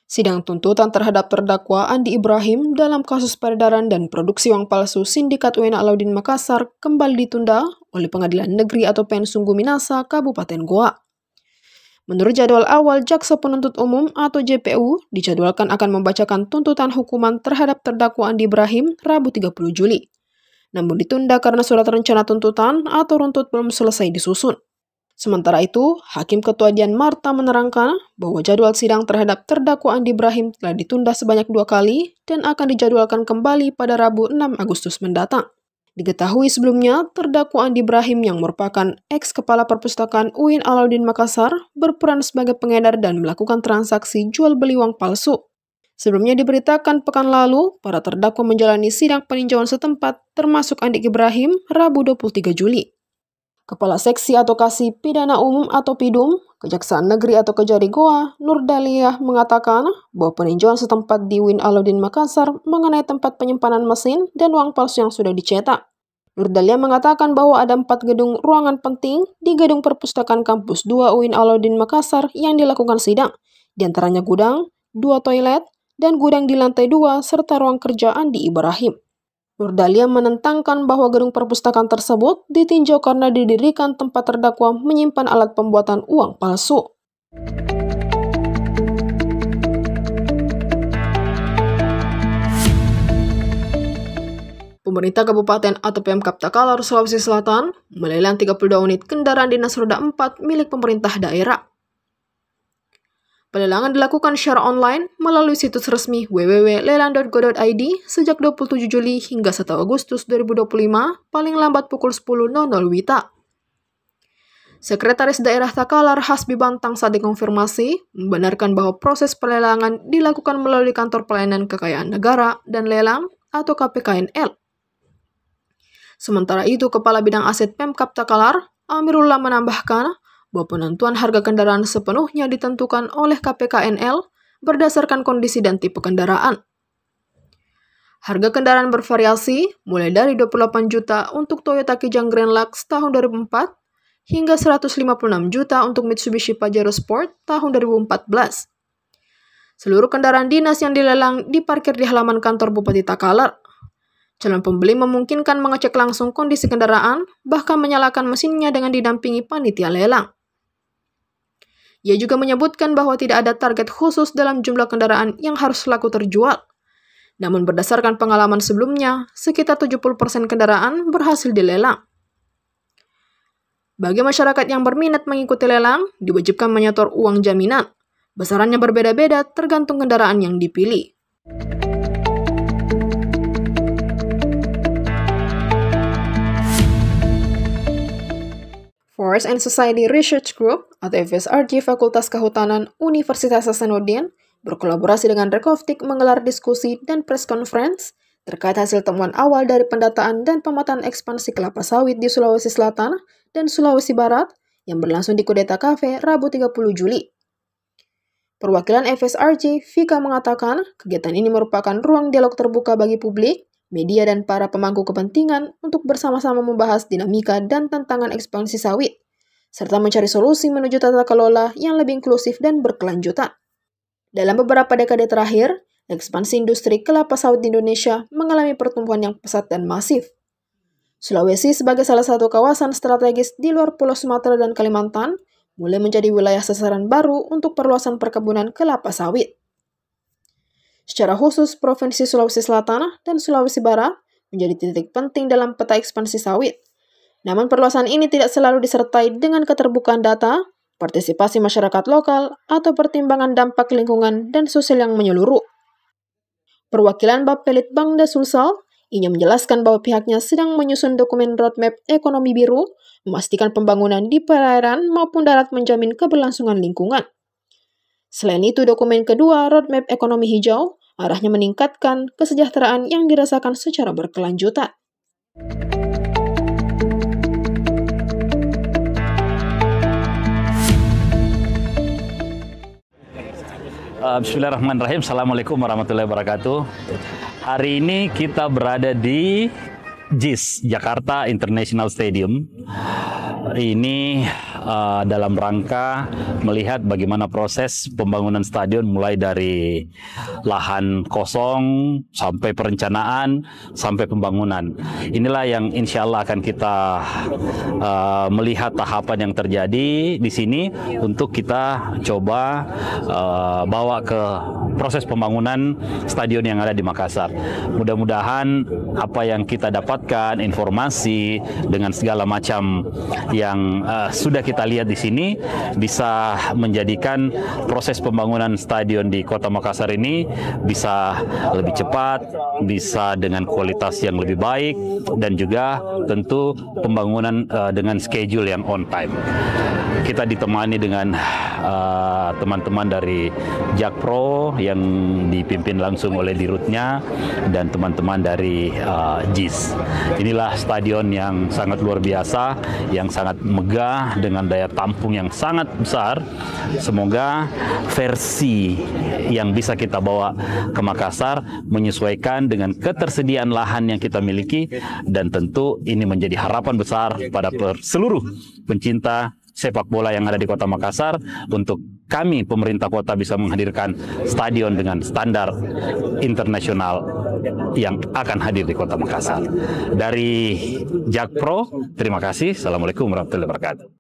Sidang tuntutan terhadap terdakwa Andi Ibrahim dalam kasus peredaran dan produksi uang palsu Sindikat UIN Alauddin Makassar kembali ditunda oleh Pengadilan Negeri atau PN Sungguh Minasa, Kabupaten Goa. Menurut jadwal awal, Jaksa Penuntut Umum atau JPU dijadwalkan akan membacakan tuntutan hukuman terhadap terdakwa Andi Ibrahim Rabu 30 Juli. Namun ditunda karena surat rencana tuntutan atau runtut belum selesai disusun. Sementara itu, Hakim Ketua Dian Marta menerangkan bahwa jadwal sidang terhadap terdakwa Andi Ibrahim telah ditunda sebanyak 2 kali dan akan dijadwalkan kembali pada Rabu 6 Agustus mendatang. Diketahui sebelumnya, terdakwa Andi Ibrahim yang merupakan ex-kepala perpustakaan UIN Alauddin Makassar berperan sebagai pengedar dan melakukan transaksi jual beli uang palsu. Sebelumnya diberitakan pekan lalu, para terdakwa menjalani sidang peninjauan setempat termasuk Andi Ibrahim Rabu 23 Juli. Kepala Seksi Advokasi Pidana Umum atau PIDUM, Kejaksaan Negeri atau Kejari Goa, Nur Daliah mengatakan bahwa peninjauan setempat di UIN Alauddin Makassar mengenai tempat penyimpanan mesin dan uang palsu yang sudah dicetak. Nur Daliah mengatakan bahwa ada 4 gedung ruangan penting di gedung perpustakaan kampus 2 UIN Alauddin Makassar yang dilakukan sidang, di antaranya gudang, 2 toilet, dan gudang di lantai 2 serta ruang kerja Andi Ibrahim. Nur Daliah menentangkan bahwa gedung perpustakaan tersebut ditinjau karena didirikan tempat terdakwa menyimpan alat pembuatan uang palsu. Pemerintah Kabupaten atau Pemkab Takalar, Sulawesi Selatan melelang 32 unit kendaraan dinas roda 4 milik pemerintah daerah. Pelelangan dilakukan secara online melalui situs resmi www.lelang.go.id sejak 27 Juli hingga 1 Agustus 2025, paling lambat pukul 10.00 WITA. Sekretaris Daerah Takalar Hasbi Bantang saat dikonfirmasi membenarkan bahwa proses pelelangan dilakukan melalui Kantor Pelayanan Kekayaan Negara dan Lelang atau KPKNL. Sementara itu, Kepala Bidang Aset Pemkab Takalar, Amirullah menambahkan bahwa penentuan harga kendaraan sepenuhnya ditentukan oleh KPKNL berdasarkan kondisi dan tipe kendaraan. Harga kendaraan bervariasi mulai dari 28 juta untuk Toyota Kijang Grand Lux tahun 2004 hingga 156 juta untuk Mitsubishi Pajero Sport tahun 2014. Seluruh kendaraan dinas yang dilelang diparkir di halaman kantor Bupati Takalar. Calon pembeli memungkinkan mengecek langsung kondisi kendaraan, bahkan menyalakan mesinnya dengan didampingi panitia lelang. Ia juga menyebutkan bahwa tidak ada target khusus dalam jumlah kendaraan yang harus laku terjual. Namun berdasarkan pengalaman sebelumnya, sekitar 70% kendaraan berhasil dilelang. Bagi masyarakat yang berminat mengikuti lelang, diwajibkan menyetor uang jaminan. Besarannya berbeda-beda tergantung kendaraan yang dipilih. Forest and Society Research Group atau FSRG Fakultas Kehutanan Universitas Hasanuddin berkolaborasi dengan Rekovtik menggelar diskusi dan press conference terkait hasil temuan awal dari pendataan dan pemetaan ekspansi kelapa sawit di Sulawesi Selatan dan Sulawesi Barat yang berlangsung di Kudeta Cafe Rabu 30 Juli. Perwakilan FSRG, Vika, mengatakan kegiatan ini merupakan ruang dialog terbuka bagi publik, media, dan para pemangku kepentingan untuk bersama-sama membahas dinamika dan tantangan ekspansi sawit, serta mencari solusi menuju tata kelola yang lebih inklusif dan berkelanjutan. Dalam beberapa dekade terakhir, ekspansi industri kelapa sawit di Indonesia mengalami pertumbuhan yang pesat dan masif. Sulawesi sebagai salah satu kawasan strategis di luar Pulau Sumatera dan Kalimantan, mulai menjadi wilayah sasaran baru untuk perluasan perkebunan kelapa sawit. Secara khusus, Provinsi Sulawesi Selatan dan Sulawesi Barat menjadi titik penting dalam peta ekspansi sawit. Namun perluasan ini tidak selalu disertai dengan keterbukaan data, partisipasi masyarakat lokal, atau pertimbangan dampak lingkungan dan sosial yang menyeluruh. Perwakilan Bappelit Bangda Sulsel ingin menjelaskan bahwa pihaknya sedang menyusun dokumen roadmap ekonomi biru, memastikan pembangunan di perairan maupun darat menjamin keberlangsungan lingkungan. Selain itu, dokumen kedua, roadmap ekonomi hijau, arahnya meningkatkan kesejahteraan yang dirasakan secara berkelanjutan. Bismillahirrahmanirrahim. Assalamualaikum warahmatullahi wabarakatuh. Hari ini kita berada di JIS, Jakarta International Stadium. ini dalam rangka melihat bagaimana proses pembangunan stadion mulai dari lahan kosong sampai perencanaan sampai pembangunan. Inilah yang insya Allah akan kita melihat tahapan yang terjadi di sini untuk kita coba bawa ke proses pembangunan stadion yang ada di Makassar. Mudah-mudahan apa yang kita dapatkan, informasi dengan segala macam yang sudah kita lihat di sini bisa menjadikan proses pembangunan stadion di Kota Makassar ini bisa lebih cepat, bisa dengan kualitas yang lebih baik, dan juga tentu pembangunan dengan schedule yang on time. Kita ditemani dengan teman-teman dari Jakpro yang dipimpin langsung oleh dirutnya dan teman-teman dari JIS. Inilah stadion yang sangat luar biasa, yang sangat megah dengan daya tampung yang sangat besar. Semoga versi yang bisa kita bawa ke Makassar menyesuaikan dengan ketersediaan lahan yang kita miliki, dan tentu ini menjadi harapan besar pada seluruh pencinta sepak bola yang ada di Kota Makassar untuk kami pemerintah kota bisa menghadirkan stadion dengan standar internasional yang akan hadir di Kota Makassar. Dari Jakpro, terima kasih. Assalamualaikum warahmatullahi wabarakatuh.